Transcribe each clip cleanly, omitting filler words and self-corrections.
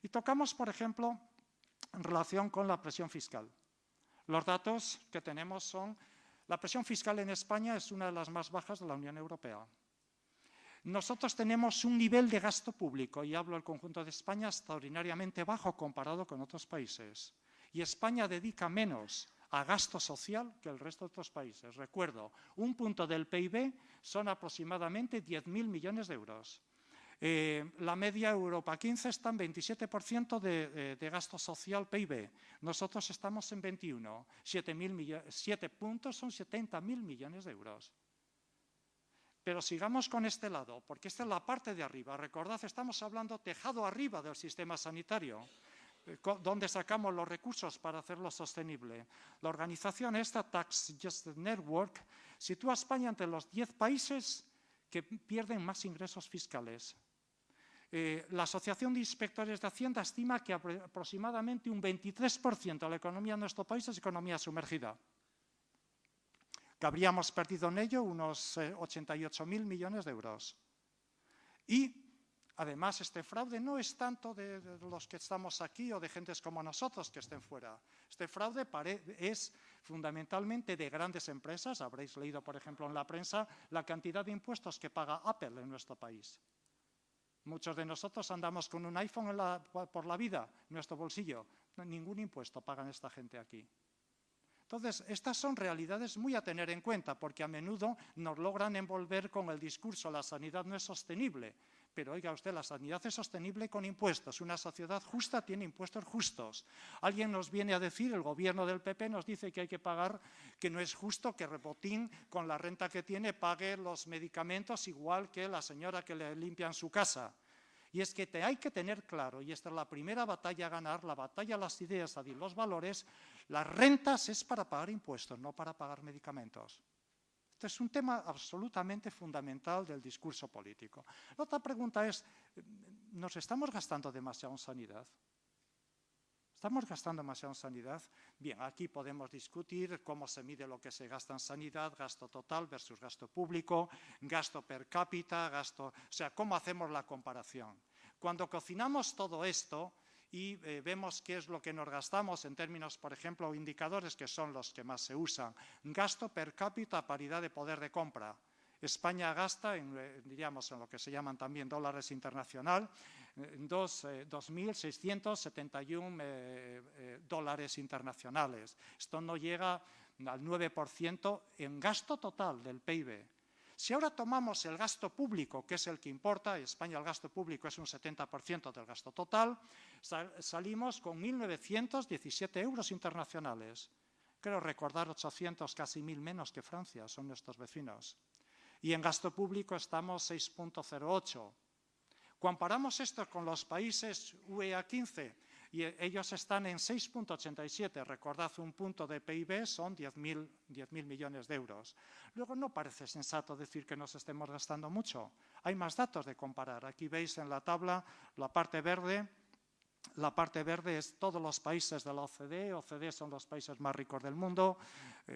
Y tocamos, por ejemplo, en relación con la presión fiscal. Los datos que tenemos son, la presión fiscal en España es una de las más bajas de la Unión Europea. Nosotros tenemos un nivel de gasto público, y hablo del conjunto de España, extraordinariamente bajo comparado con otros países. Y España dedica menos a gasto social que el resto de otros países. Recuerdo, un punto del PIB son aproximadamente 10.000 millones de euros. La media Europa 15 está en 27% de gasto social PIB. Nosotros estamos en 21. 7 puntos son 70.000 millones de euros. Pero sigamos con este lado, porque esta es la parte de arriba. Recordad, estamos hablando tejado arriba del sistema sanitario, donde sacamos los recursos para hacerlo sostenible. La organización esta, Tax Justice Network, sitúa a España entre los 10 países que pierden más ingresos fiscales. La Asociación de Inspectores de Hacienda estima que aproximadamente un 23% de la economía de nuestro país es economía sumergida. Que habríamos perdido en ello unos 88.000 millones de euros. Y, además, este fraude no es tanto de los que estamos aquí o de gentes como nosotros que estén fuera. Este fraude es fundamentalmente de grandes empresas. Habréis leído, por ejemplo, en la prensa la cantidad de impuestos que paga Apple en nuestro país. Muchos de nosotros andamos con un iPhone por la vida, en nuestro bolsillo. Ningún impuesto pagan esta gente aquí. Entonces, estas son realidades muy a tener en cuenta, porque a menudo nos logran envolver con el discurso la sanidad no es sostenible. Pero oiga usted, la sanidad es sostenible con impuestos. Una sociedad justa tiene impuestos justos. Alguien nos viene a decir, el gobierno del PP nos dice que hay que pagar, que no es justo que Repotín, con la renta que tiene, pague los medicamentos igual que la señora que le limpian su casa. Y es que hay que tener claro, y esta es la primera batalla a ganar, la batalla a las ideas y los valores, las rentas es para pagar impuestos, no para pagar medicamentos. Este es un tema absolutamente fundamental del discurso político. La otra pregunta es, ¿nos estamos gastando demasiado en sanidad? ¿Estamos gastando demasiado en sanidad? Bien, aquí podemos discutir cómo se mide lo que se gasta en sanidad, gasto total versus gasto público, gasto per cápita, o sea, cómo hacemos la comparación. Cuando cocinamos todo esto y vemos qué es lo que nos gastamos en términos, por ejemplo, indicadores que son los que más se usan, gasto per cápita a paridad de poder de compra. España gasta, diríamos, en lo que se llaman también dólares internacional, 2.671 dólares internacionales. Esto no llega al 9% en gasto total del PIB. Si ahora tomamos el gasto público, que es el que importa, en España el gasto público es un 70% del gasto total, salimos con 1.917 euros internacionales. Creo recordar 800, casi 1.000 menos que Francia, son nuestros vecinos. Y en gasto público estamos 6,08. Comparamos esto con los países UEA 15 y ellos están en 6,87. Recordad, un punto de PIB son 10.000 millones de euros. Luego, no parece sensato decir que nos estemos gastando mucho. Hay más datos de comparar. Aquí veis en la tabla la parte verde. La parte verde es todos los países de la OCDE. OCDE son los países más ricos del mundo.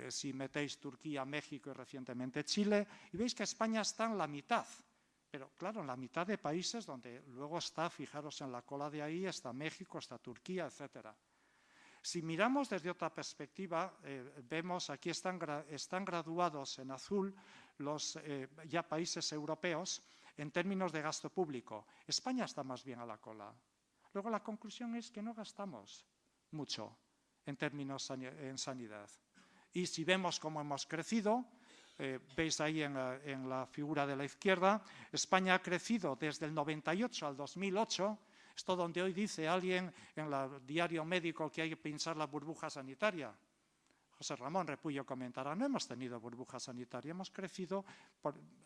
Si metéis Turquía, México y recientemente Chile, y veis que España está en la mitad. Pero claro, en la mitad de países donde luego está, fijaros en la cola de ahí, está México, está Turquía, etc. Si miramos desde otra perspectiva, vemos aquí están graduados en azul los ya países europeos en términos de gasto público. España está más bien a la cola. Luego la conclusión es que no gastamos mucho en términos en sanidad. Y si vemos cómo hemos crecido, veis ahí en la figura de la izquierda, España ha crecido desde el 98 al 2008, esto donde hoy dice alguien en el diario médico que hay que pinchar la burbuja sanitaria. José Ramón Repullo comentará, no hemos tenido burbuja sanitaria, hemos crecido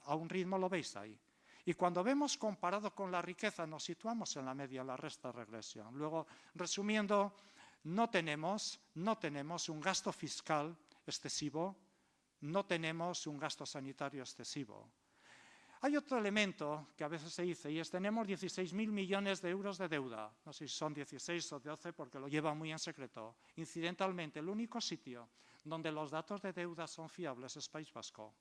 a un ritmo, lo veis ahí. Y cuando vemos comparado con la riqueza, nos situamos en la media, la resta regresión. Luego, resumiendo, no tenemos un gasto fiscal excesivo, no tenemos un gasto sanitario excesivo. Hay otro elemento que a veces se dice, y es tenemos 16.000 millones de euros de deuda. No sé si son 16 o 12 porque lo llevan muy en secreto. Incidentalmente, el único sitio donde los datos de deuda son fiables es País Vasco.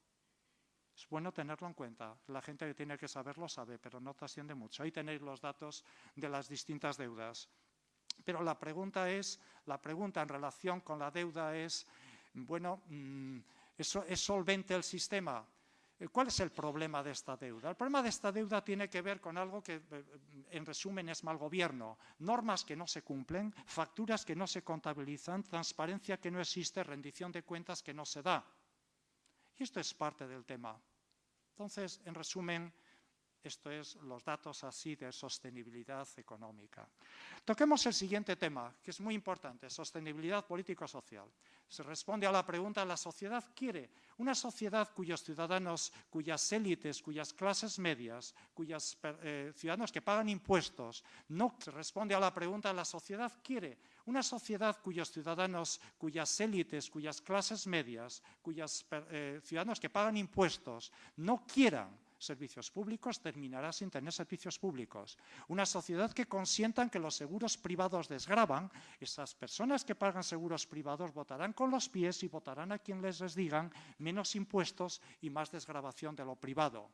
Es bueno tenerlo en cuenta. La gente que tiene que saberlo sabe, pero no trasciende mucho. Ahí tenéis los datos de las distintas deudas. Pero la pregunta en relación con la deuda es, bueno, ¿es solvente el sistema? ¿Cuál es el problema de esta deuda? El problema de esta deuda tiene que ver con algo que, en resumen, es mal gobierno. Normas que no se cumplen, facturas que no se contabilizan, transparencia que no existe, rendición de cuentas que no se da. Y esto es parte del tema. Entonces, en resumen, esto es los datos así de sostenibilidad económica. Toquemos el siguiente tema, que es muy importante, sostenibilidad político-social. Se responde a la pregunta, ¿la sociedad quiere una sociedad cuyos ciudadanos, cuyas élites, cuyas clases medias, cuyos ciudadanos que pagan impuestos? No, se responde a la pregunta, ¿la sociedad quiere una sociedad cuyos ciudadanos, cuyas élites, cuyas clases medias, cuyos ciudadanos que pagan impuestos no quieran servicios públicos, terminará sin tener servicios públicos? Una sociedad que consientan que los seguros privados desgravan, esas personas que pagan seguros privados votarán con los pies y votarán a quien les digan menos impuestos y más desgravación de lo privado.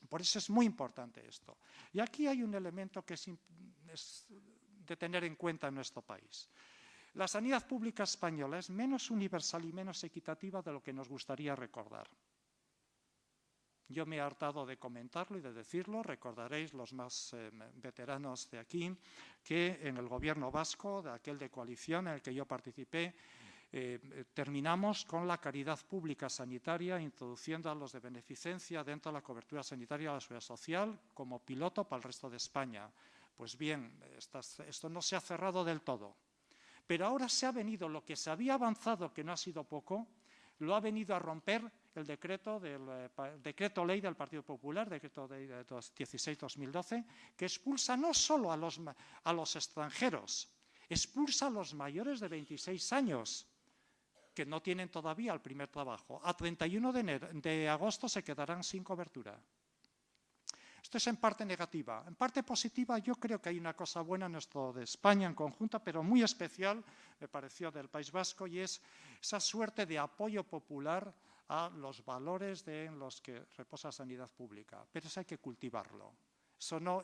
Por eso es muy importante esto. Y aquí hay un elemento que es de tener en cuenta en nuestro país. La sanidad pública española es menos universal y menos equitativa de lo que nos gustaría recordar. Yo me he hartado de comentarlo y de decirlo. Recordaréis los más veteranos de aquí que en el gobierno vasco, de aquel de coalición en el que yo participé, terminamos con la caridad pública sanitaria, introduciendo a los de beneficencia dentro de la cobertura sanitaria de la seguridad social como piloto para el resto de España. Pues bien, esto no se ha cerrado del todo. Pero ahora se ha venido, lo que se había avanzado, que no ha sido poco, lo ha venido a romper el decreto ley del Partido Popular, decreto ley de 16-2012, que expulsa no solo a los extranjeros, expulsa a los mayores de 26 años, que no tienen todavía el primer trabajo. A 31 de agosto se quedarán sin cobertura. Esto es en parte negativa. En parte positiva, yo creo que hay una cosa buena en esto de España en conjunto, pero muy especial, me pareció, del País Vasco, y es esa suerte de apoyo popular a los valores en los que reposa la sanidad pública. Pero eso hay que cultivarlo. Eso no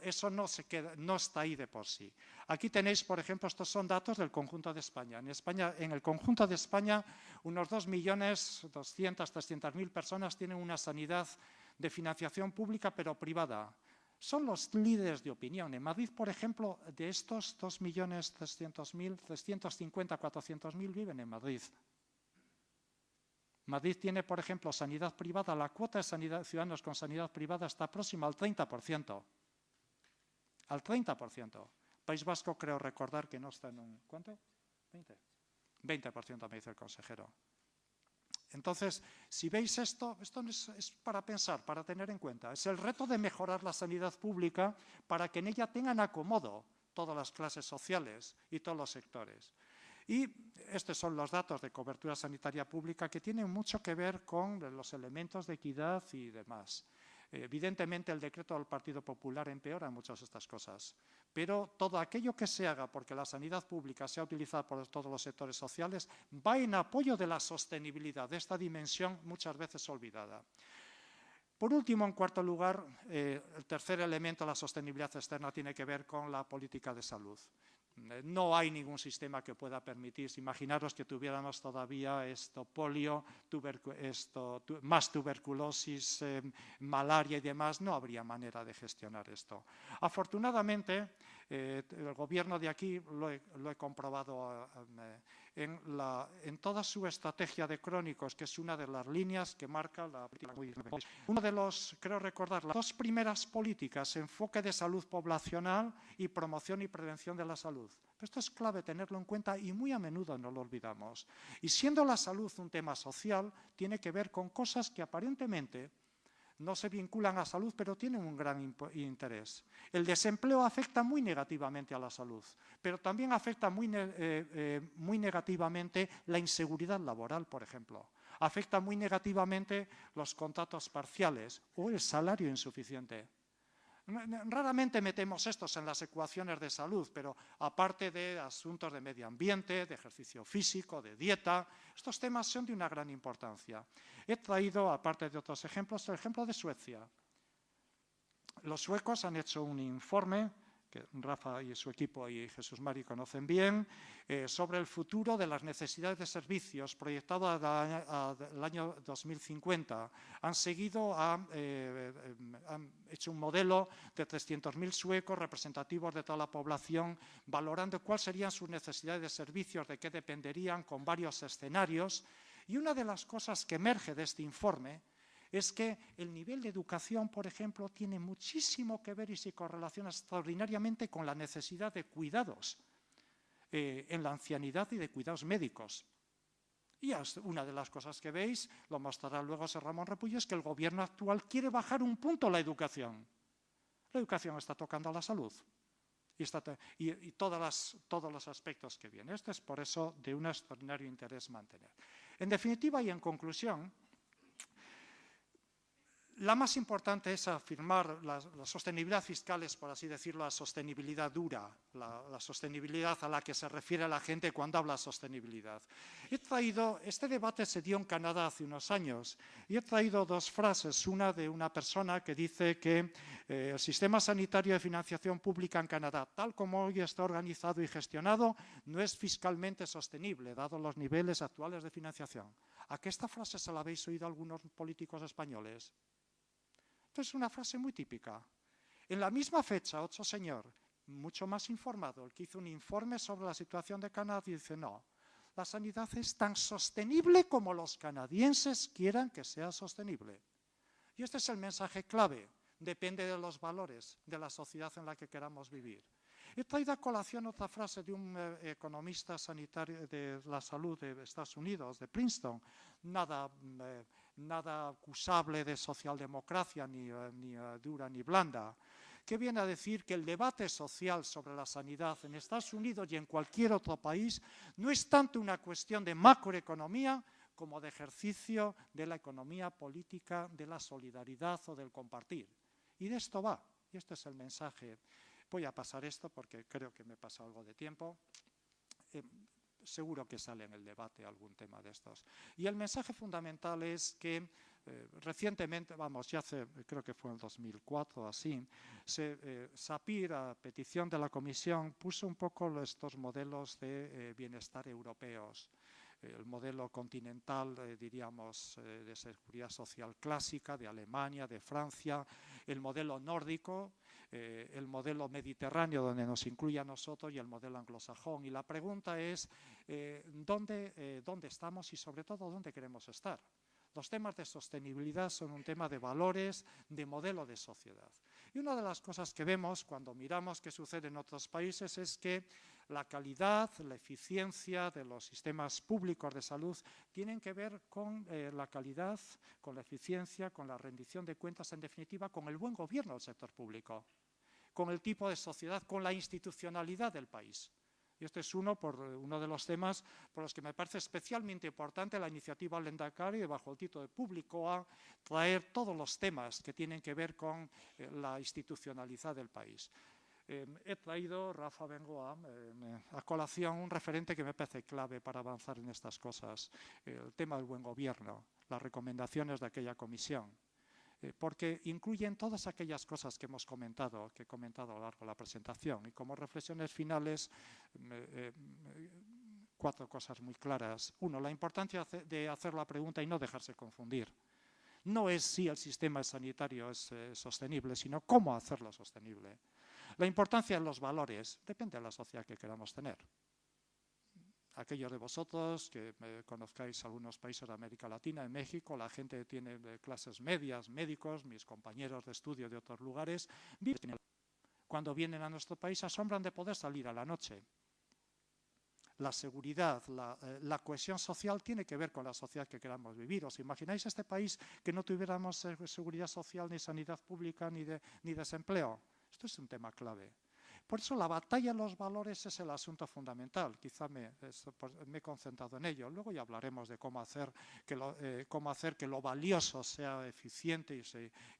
está ahí de por sí. Aquí tenéis, por ejemplo, estos son datos del conjunto de España. En el conjunto de España, unos 2.200.000, 300.000 personas tienen una sanidad de financiación pública, pero privada. Son los líderes de opinión. En Madrid, por ejemplo, de estos 2.300.000, 350.000, 400.000 viven en Madrid. Madrid tiene, por ejemplo, sanidad privada. La cuota de ciudadanos con sanidad privada está próxima al 30%. Al 30%. País Vasco, creo recordar que no está en un... ¿Cuánto? 20%. 20% me dice el consejero. Entonces, si veis esto es para pensar, para tener en cuenta. Es el reto de mejorar la sanidad pública para que en ella tengan acomodo todas las clases sociales y todos los sectores. Y estos son los datos de cobertura sanitaria pública que tienen mucho que ver con los elementos de equidad y demás. Evidentemente, el decreto del Partido Popular empeora muchas de estas cosas, pero todo aquello que se haga porque la sanidad pública sea utilizada por todos los sectores sociales va en apoyo de la sostenibilidad, de esta dimensión muchas veces olvidada. Por último, en cuarto lugar, el tercer elemento de la sostenibilidad externa tiene que ver con la política de salud. No hay ningún sistema que pueda permitir. Imaginaros que tuviéramos todavía polio, más tuberculosis, malaria y demás, no habría manera de gestionar esto. Afortunadamente, el gobierno de aquí, lo he comprobado en toda su estrategia de crónicos, que es una de las líneas que marca la política. Uno de los, creo recordar, las dos primeras políticas, enfoque de salud poblacional y promoción y prevención de la salud. Esto es clave tenerlo en cuenta y muy a menudo no lo olvidamos. Y siendo la salud un tema social, tiene que ver con cosas que aparentemente no se vinculan a salud, pero tienen un gran interés. El desempleo afecta muy negativamente a la salud, pero también afecta muy negativamente la inseguridad laboral, por ejemplo. Afecta muy negativamente los contratos parciales o el salario insuficiente. Raramente metemos estos en las ecuaciones de salud, pero aparte de asuntos de medio ambiente, de ejercicio físico, de dieta, estos temas son de una gran importancia. He traído, aparte de otros ejemplos, el ejemplo de Suecia. Los suecos han hecho un informe que Rafa y su equipo y Jesús Mari conocen bien, sobre el futuro de las necesidades de servicios proyectado al año 2050. Han hecho un modelo de 300.000 suecos representativos de toda la población, valorando cuáles serían sus necesidades de servicios, de qué dependerían, con varios escenarios. Y una de las cosas que emerge de este informe es que el nivel de educación, por ejemplo, tiene muchísimo que ver y se correlaciona extraordinariamente con la necesidad de cuidados en la ancianidad y de cuidados médicos. Y una de las cosas que veis, lo mostrará luego Sir Ramón Repullo, es que el gobierno actual quiere bajar un punto la educación. La educación está tocando a la salud y todos los aspectos que vienen. Esto es por eso de un extraordinario interés mantener. En definitiva y en conclusión, la más importante es afirmar la sostenibilidad fiscal, es, por así decirlo, la sostenibilidad dura, la sostenibilidad a la que se refiere la gente cuando habla de sostenibilidad. Este debate se dio en Canadá hace unos años y he traído dos frases, una de una persona que dice que el sistema sanitario de financiación pública en Canadá, tal como hoy está organizado y gestionado, no es fiscalmente sostenible, dado los niveles actuales de financiación. ¿A qué esta frase se la habéis oído a algunos políticos españoles? Esta es una frase muy típica. En la misma fecha, otro señor, mucho más informado, el que hizo un informe sobre la situación de Canadá, dice, no, la sanidad es tan sostenible como los canadienses quieran que sea sostenible. Y este es el mensaje clave, depende de los valores de la sociedad en la que queramos vivir. He traído a colación otra frase de un economista sanitario de la salud de Estados Unidos, de Princeton, nada acusable de socialdemocracia, ni dura ni blanda, que viene a decir que el debate social sobre la sanidad en Estados Unidos y en cualquier otro país no es tanto una cuestión de macroeconomía como de ejercicio de la economía política, de la solidaridad o del compartir. Y de esto va, y este es el mensaje. Voy a pasar esto porque creo que me pasa algo de tiempo. Seguro que sale en el debate algún tema de estos. Y el mensaje fundamental es que recientemente, ya hace, creo que fue en 2004 o así, SAPIR, a petición de la Comisión, puso un poco estos modelos de bienestar europeos. El modelo continental, diríamos, de seguridad social clásica de Alemania, de Francia, el modelo nórdico, el modelo mediterráneo donde nos incluye a nosotros y el modelo anglosajón. Y la pregunta es ¿dónde estamos y sobre todo dónde queremos estar? Los temas de sostenibilidad son un tema de valores, de modelo de sociedad. Y una de las cosas que vemos cuando miramos qué sucede en otros países es que la calidad, la eficiencia de los sistemas públicos de salud tienen que ver con la calidad, con la eficiencia, con la rendición de cuentas, en definitiva, con el buen gobierno del sector público, con el tipo de sociedad, con la institucionalidad del país. Y este es uno de los temas por los que me parece especialmente importante la iniciativa Lehendakari, bajo el título de Público A, traer todos los temas que tienen que ver con la institucionalidad del país. He traído, Rafa, vengo a colación un referente que me parece clave para avanzar en estas cosas, el tema del buen gobierno, las recomendaciones de aquella comisión. Porque incluyen todas aquellas cosas que hemos comentado, que he comentado a lo largo de la presentación. Y como reflexiones finales, 4 cosas muy claras. 1, la importancia de hacer la pregunta y no dejarse confundir. No es si el sistema sanitario es sostenible, sino cómo hacerlo sostenible. La importancia de los valores depende de la sociedad que queramos tener. Aquellos de vosotros que conozcáis algunos países de América Latina, en México, la gente tiene clases medias, médicos, mis compañeros de estudio de otros lugares, cuando vienen a nuestro país se asombran de poder salir a la noche. La seguridad, la cohesión social tiene que ver con la sociedad que queramos vivir. ¿Os imagináis este país que no tuviéramos seguridad social, ni sanidad pública, ni desempleo? Esto es un tema clave. Por eso la batalla de los valores es el asunto fundamental. Quizá me he concentrado en ello. Luego ya hablaremos de cómo hacer que lo valioso sea eficiente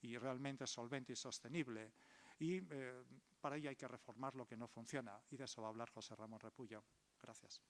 y realmente solvente y sostenible. y para ello hay que reformar lo que no funciona, y de eso va a hablar José Ramón Repullo. Gracias.